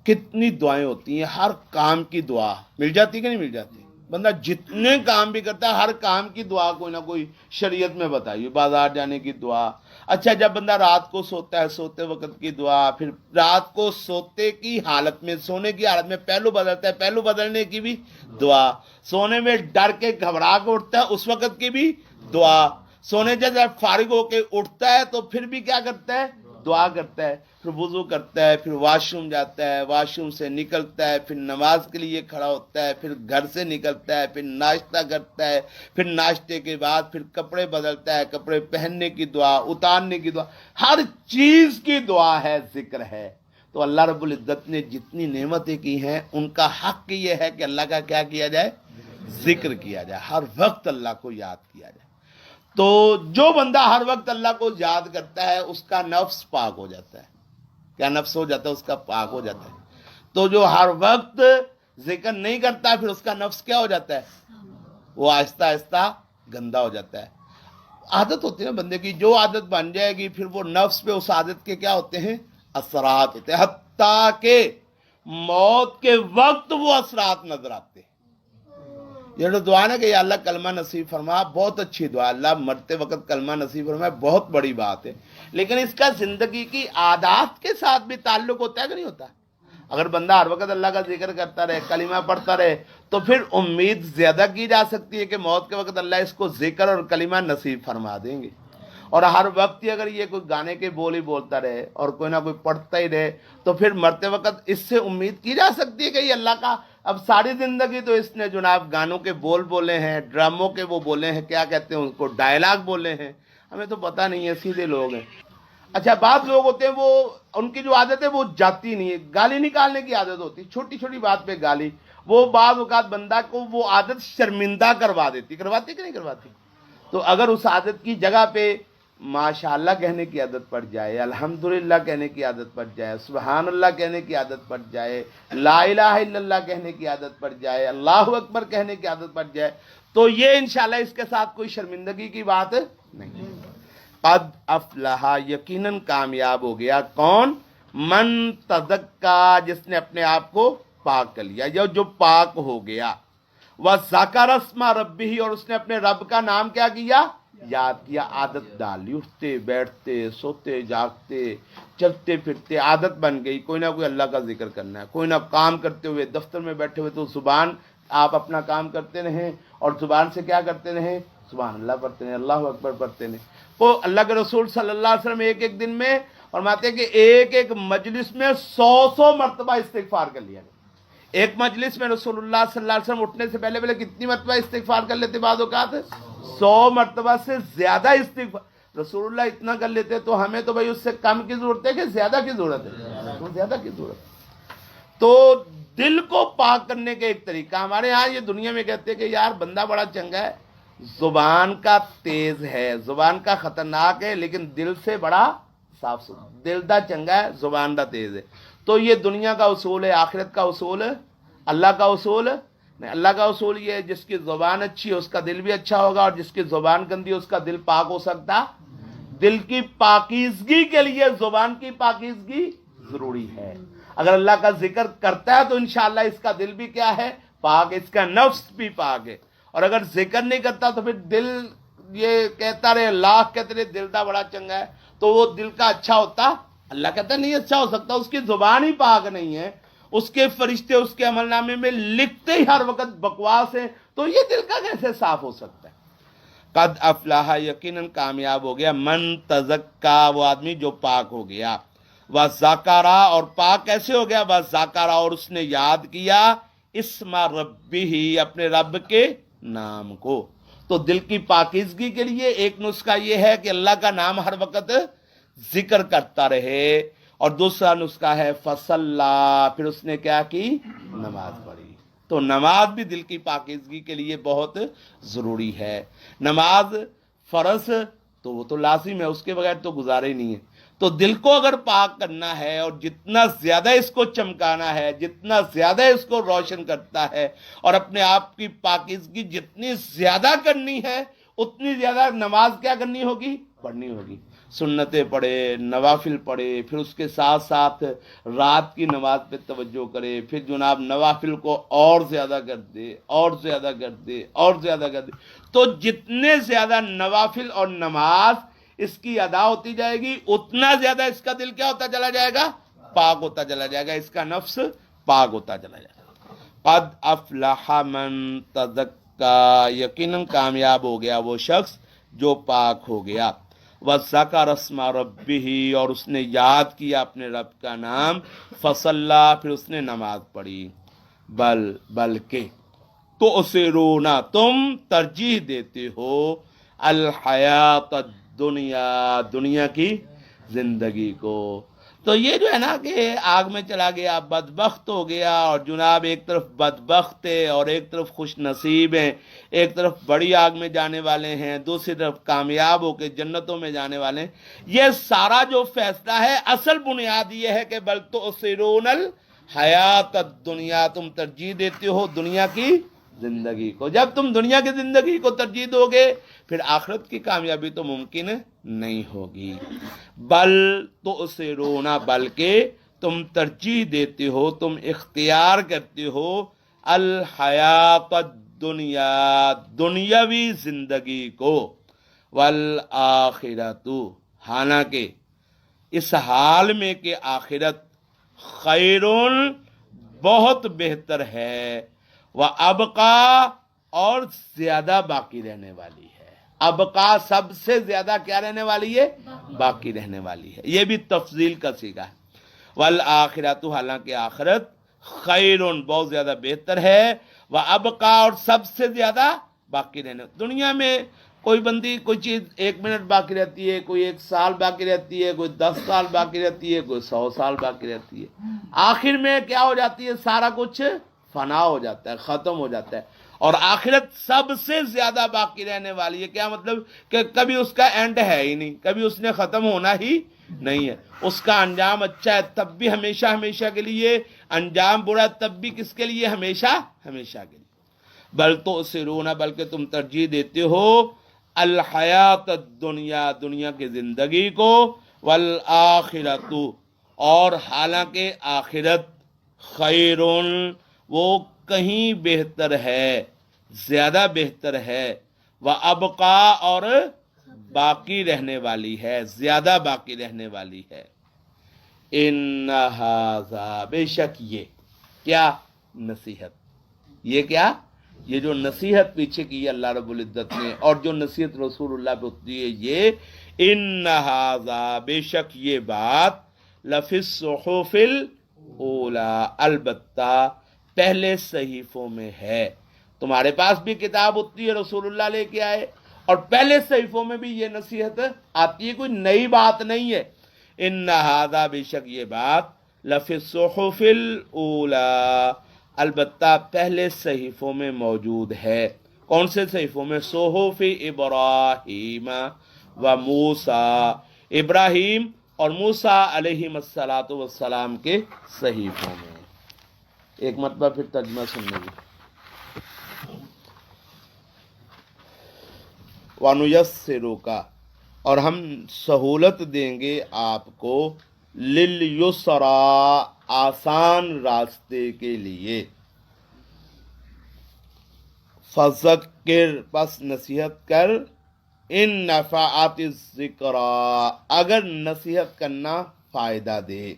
کتنی دعائیں ہوتی ہیں۔ ہر کام کی دعا مل جاتی کہ نہیں مل جاتی؟ بندہ جتنے کام بھی کرتا ہے ہر کام کی دعا کوئی نہ کوئی شریعت میں بتائی، بازار جانے کی دعا۔ اچھا، جب بندہ رات کو سوتا ہے سوتے وقت کی دعا، پھر رات کو سوتے کی حالت میں، سونے کی حالت میں پہلو بدلتا ہے، پہلو بدلنے کی بھی دعا، سونے میں ڈر کے گھبرا کے اٹھتا ہے اس وقت کی بھی دعا، سونے سے جب فارغ ہو کے اٹھتا ہے تو پھر بھی کیا کرتا ہے؟ دعا کرتا ہے، پھر وضو کرتا ہے، پھر واش روم جاتا ہے، واش روم سے نکلتا ہے، پھر نماز کے لیے کھڑا ہوتا ہے، پھر گھر سے نکلتا ہے، پھر ناشتہ کرتا ہے، پھر ناشتے کے بعد پھر کپڑے بدلتا ہے، کپڑے پہننے کی دعا، اتارنے کی دعا، ہر چیز کی دعا ہے، ذکر ہے۔ تو اللہ رب العزت نے جتنی نعمتیں کی ہیں ان کا حق یہ ہے کہ اللہ کا کیا کیا جائے؟ ذکر کیا جائے، ہر وقت اللہ کو یاد کیا جائے۔ تو جو بندہ ہر وقت اللہ کو یاد کرتا ہے اس کا نفس پاک ہو جاتا ہے۔ کیا نفس ہو جاتا ہے؟ اس کا پاک ہو جاتا ہے۔ تو جو ہر وقت ذکر نہیں کرتا پھر اس کا نفس کیا ہو جاتا ہے؟ وہ آہستہ آہستہ گندا ہو جاتا ہے۔ عادت ہوتی ہے نا بندے کی، جو عادت بن جائے گی پھر وہ نفس پہ اس عادت کے کیا ہوتے ہیں؟ اثرات ہوتے ہیں، حتیٰ کہ موت کے وقت وہ اثرات نظر آتے ہیں۔ یہ جو دعا نا کہ یا اللہ کلمہ نصیب فرما، بہت اچھی دعا، اللہ مرتے وقت کلمہ نصیب فرما، بہت بڑی بات ہے، لیکن اس کا زندگی کی عادات کے ساتھ بھی تعلق ہوتا ہے کہ نہیں ہوتا؟ اگر بندہ ہر وقت اللہ کا ذکر کرتا رہے، کلمہ پڑھتا رہے، تو پھر امید زیادہ کی جا سکتی ہے کہ موت کے وقت اللہ اس کو ذکر اور کلمہ نصیب فرما دیں گے۔ اور ہر وقت ہی اگر یہ کوئی گانے کے بول ہی بولتا رہے اور کوئی نہ کوئی پڑھتا ہی رہے تو پھر مرتے وقت اس سے امید کی جا سکتی ہے کہ یہ اللہ کا، اب ساری زندگی تو اس نے جناب گانوں کے بول بولے ہیں، ڈراموں کے وہ بولے ہیں، کیا کہتے ہیں ان کو، ڈائلاگ بولے ہیں، ہمیں تو پتہ نہیں ہے، سیدھے لوگ ہیں۔ اچھا بعض لوگ ہوتے ہیں وہ ان کی جو عادت ہے وہ جاتی نہیں ہے، گالی نکالنے کی عادت ہوتی، چھوٹی چھوٹی بات پہ گالی، وہ بعض اوقات بندہ کو وہ عادت شرمندہ کرواتی کہ نہیں کرواتی؟ تو اگر اس عادت کی جگہ پہ ماشاء اللہ کہنے کی عادت پڑ جائے، الحمدللہ کہنے کی عادت پڑ جائے، سبحان اللہ کہنے کی عادت پڑ جائے، لا الہ الا اللہ کہنے کی عادت پڑ جائے، اللہ اکبر کہنے کی عادت پڑ جائے، تو یہ انشاءاللہ اس کے ساتھ کوئی شرمندگی کی بات نہیں۔ قد افلح، یقیناً کامیاب ہو گیا، کون؟ من تزکا، جس نے اپنے آپ کو پاک کر لیا یا جو پاک ہو گیا، وذکر اسم ربہ، اور اس نے اپنے رب کا نام کیا کیا؟ یاد کیا، عادت ڈال لی، اٹھتے بیٹھتے سوتے جاگتے چلتے پھرتے عادت بن گئی، کوئی نہ کوئی اللہ کا ذکر کرنا ہے، کوئی نہ کام کرتے ہوئے دفتر میں بیٹھے ہوئے تو زبان آپ اپنا کام کرتے رہیں اور زبان سے کیا کرتے رہیں؟ سبحان اللہ پڑھتے رہیں، اللہ اکبر پڑھتے رہیں۔ وہ اللہ کے رسول صلی اللہ علیہ وسلم ایک ایک دن میں فرماتے ہیں کہ ایک ایک مجلس میں 100 مرتبہ استغفار کر لیا گیا۔ ایک مجلس میں رسول اللہ صلی اللہ علیہ وسلم اٹھنے سے پہلے کتنی مرتبہ استغفار کر لیتے؟ بعض اوقات 100 مرتبہ سے زیادہ استغفار رسول اللہ اتنا کر لیتے، تو ہمیں تو بھائی اس سے کم کی ضرورت ہے کہ زیادہ کی ضرورت ہے؟ تو زیادہ کی ضرورت ہے۔ تو دل کو پاک کرنے کا ایک طریقہ، ہمارے ہاں یہ دنیا میں کہتے ہیں کہ یار بندہ بڑا چنگا ہے، زبان کا تیز ہے، زبان کا خطرناک ہے، لیکن دل سے بڑا صاف ستھرا، دل دا چنگا ہے، زبان دا تیز ہے۔ تو یہ دنیا کا اصول ہے، آخرت کا اصول ہے، اللہ کا اصول نہیں۔ اللہ کا اصول یہ ہے جس کی زبان اچھی ہے اس کا دل بھی اچھا ہوگا، اور جس کی زبان گندی ہے اس کا دل پاک ہو سکتا۔ دل کی پاکیزگی کے لیے زبان کی پاکیزگی ضروری ہے۔ اگر اللہ کا ذکر کرتا ہے تو انشاءاللہ اس کا دل بھی کیا ہے؟ پاک، اس کا نفس بھی پاک ہے۔ اور اگر ذکر نہیں کرتا تو پھر دل یہ کہتا رہے، لاکھ کہتے رہے دل دا بڑا چنگا ہے، تو وہ دل کا اچھا ہوتا؟ اللہ کہتا نہیں اچھا ہو سکتا، اس کی زبان ہی پاک نہیں ہے، اس کے فرشتے اس کے عمل نامے میں لکھتے ہی ہر وقت بکواس ہیں، تو یہ دل کا کیسے صاف ہو سکتا ہے؟ قد افلاح، یقیناً کامیاب ہو گیا، من تزکا، وہ آدمی جو پاک ہو گیا، وذکرا، اور پاک کیسے ہو گیا؟ وذکرا، اور اس نے یاد کیا، اسم ربہ، اپنے رب کے نام کو۔ تو دل کی پاکیزگی کے لیے ایک نسخہ یہ ہے کہ اللہ کا نام ہر وقت ذکر کرتا رہے، اور دوسرا نسخہ ہے فصلا، پھر اس نے کیا کی؟ نماز پڑھی۔ تو نماز بھی دل کی پاکیزگی کے لیے بہت ضروری ہے۔ نماز فرض تو وہ تو لازم ہے، اس کے بغیر تو گزارا ہی نہیں ہے۔ تو دل کو اگر پاک کرنا ہے اور جتنا زیادہ اس کو چمکانا ہے، جتنا زیادہ اس کو روشن کرتا ہے، اور اپنے آپ کی پاکیزگی جتنی زیادہ کرنی ہے اتنی زیادہ نماز کیا کرنی ہوگی؟ پڑھنی ہوگی۔ سنتیں پڑھے، نوافل پڑھے، پھر اس کے ساتھ ساتھ رات کی نماز پہ توجہ کرے، پھر جناب نوافل کو اور زیادہ کر دے، اور زیادہ کر دے، اور زیادہ کر دے۔ تو جتنے زیادہ نوافل اور نماز اس کی ادا ہوتی جائے گی اتنا زیادہ اس کا دل کیا ہوتا چلا جائے گا؟ پاک ہوتا چلا جائے گا، اس کا نفس پاک ہوتا چلا جائے گا۔ قد افلح من تزکا، یقیناً کامیاب ہو گیا وہ شخص جو پاک ہو گیا، وذکر اسم ربہ، اور اس نے یاد کیا اپنے رب کا نام، فصلا، پھر اس نے نماز پڑھی، بلکہ تؤثرون، تم ترجیح دیتے ہو، الحیات الدنیا، دنیا کی زندگی کو۔ تو یہ جو ہے نا کہ آگ میں چلا گیا، بدبخت ہو گیا، اور جناب ایک طرف بدبخت ہے اور ایک طرف خوش نصیب ہیں، ایک طرف بڑی آگ میں جانے والے ہیں، دوسری طرف کامیاب ہو کے جنتوں میں جانے والے ہیں۔ یہ سارا جو فیصلہ ہے اصل بنیاد یہ ہے کہ بل تؤثرون الحیات الدنیا، تم ترجیح دیتے ہو دنیا کی زندگی کو۔ جب تم دنیا کی زندگی کو ترجیح دو گے پھر آخرت کی کامیابی تو ممکن نہیں ہوگی۔ بل تؤثرون، بلکہ تم ترجیح دیتے ہو، تم اختیار کرتے ہو، الحیات الدنیا، دنیاوی زندگی کو، والآخرۃ، حالانکہ اس حال میں کہ آخرت خیرون، بہت بہتر ہے، وابقا، اور زیادہ باقی رہنے والی ہے۔ ابقا سب سے زیادہ کیا رہنے والی ہے؟ باقی رہنے والی ہے۔ یہ بھی تفضیل کا صیغہ ہے۔ والآخرۃ، حالانکہ آخرت خیرون، بہت زیادہ بہتر ہے، وابقا، اور سب سے زیادہ باقی رہنے۔ دنیا میں کوئی بندی کوئی چیز 1 منٹ باقی رہتی ہے، کوئی 1 سال باقی رہتی ہے، کوئی 10 سال باقی رہتی ہے، کوئی 100 سال باقی رہتی ہے، آخر میں کیا ہو جاتی ہے؟ سارا کچھ فنا ہو جاتا ہے، ختم ہو جاتا ہے، اور آخرت سب سے زیادہ باقی رہنے والی ہے۔ کیا مطلب؟ کہ کبھی اس کا اینڈ ہے ہی نہیں، کبھی اس نے ختم ہونا ہی نہیں ہے، اس کا انجام اچھا ہے تب بھی ہمیشہ ہمیشہ کے لیے، انجام برا تب بھی کس کے لیے؟ ہمیشہ ہمیشہ کے لیے۔ بل تؤثرون، بلکہ تم ترجیح دیتے ہو الحیات الدنیا، دنیا کی زندگی کو، والآخرت، اور حالانکہ آخرت خیرون، وہ کہیں بہتر ہے، زیادہ بہتر ہے، وابقا، اور باقی رہنے والی ہے، زیادہ باقی رہنے والی ہے۔ ان ھذا، بے شک یہ، کیا؟ نصیحت۔ یہ کیا؟ یہ جو نصیحت پیچھے کی ہے اللہ رب العزت نے، اور جو نصیحت رسول اللہ پہ ہوتی ہے، یہ ان ھذا، بے شک یہ بات، لفی الصحف الاولی، البتہ پہلے صحیفوں میں ہے۔ تمہارے پاس بھی کتاب ہوتی ہے، رسول اللہ لے کے آئے، اور پہلے صحیفوں میں بھی یہ نصیحت آتی ہے، کوئی نئی بات نہیں ہے۔ ان ھذا، بے شک یہ بات، لفی الصحف الاولی، البتہ پہلے صحیفوں میں موجود ہے۔ کون سے صحیفوں میں؟ صحف ابراہیم و موسیٰ، ابراہیم اور موسیٰ علیہ السلام کے صحیفوں میں۔ ایک مرتبہ پھر ترجمہ سننے کی۔ وَنُيَسِّرُكَ، اور ہم سہولت دیں گے آپ کو، لِلْيُسْرَىٰ، آسان راستے کے لیے، فَذَكِّرْ، پس نصیحت کر، ان نفعت الذکریٰ، اگر نصیحت کرنا فائدہ دے،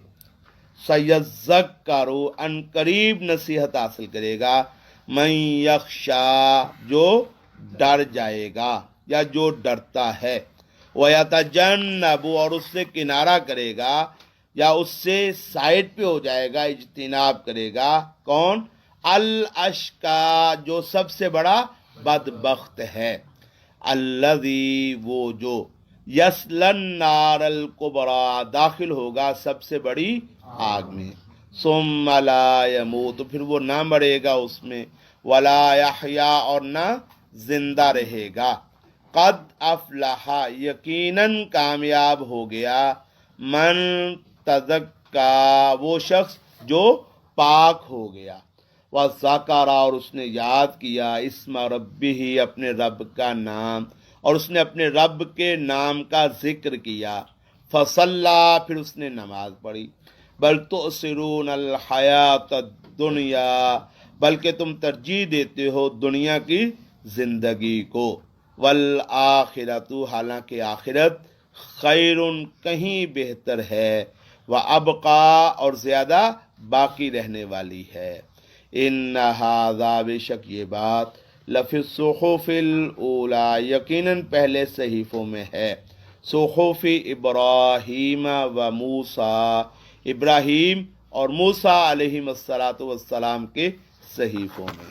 سَيَذَّكَّرُ، ان قریب نصیحت حاصل کرے گا، من یخشیٰ، جو ڈر جائے گا یا جو ڈرتا ہے، وَيَتَجَنَّبُ، اور اس سے کنارہ کرے گا یا اس سے سائڈ پہ ہو جائے گا، اجتناب کرے گا، کون؟ الاشقا، جو سب سے بڑا بدبخت ہے، الذی، وہ جو، یصلی النار الکبریٰ، داخل ہوگا سب سے بڑی آگ میں، ثم لا یموت، پھر وہ نہ مرے گا اس میں، ولا یحییٰ، اور نہ زندہ رہے گا، قد افلح، یقیناً کامیاب ہو گیا، من تزکا، وہ شخص جو پاک ہو گیا، وذکر، اور اس نے یاد کیا، اسم ربہ، اپنے رب کا نام، اور اس نے اپنے رب کے نام کا ذکر کیا، فصلی، پھر اس نے نماز پڑھی، بل تؤثرون الحیات الدنیا، بلکہ تم ترجیح دیتے ہو دنیا کی زندگی کو، والآخرۃ، حالانکہ آخرت خیر، کہیں بہتر ہے، وابقا، اور زیادہ باقی رہنے والی ہے۔ ان ھذا، بے شک یہ بات، لفی الصحف الاولی، یقیناً پہلے صحیفوں میں ہے، صحف ابراہیم و موسیٰ، ابراہیم اور موسیٰ علیہ السلام کے صحیفوں میں۔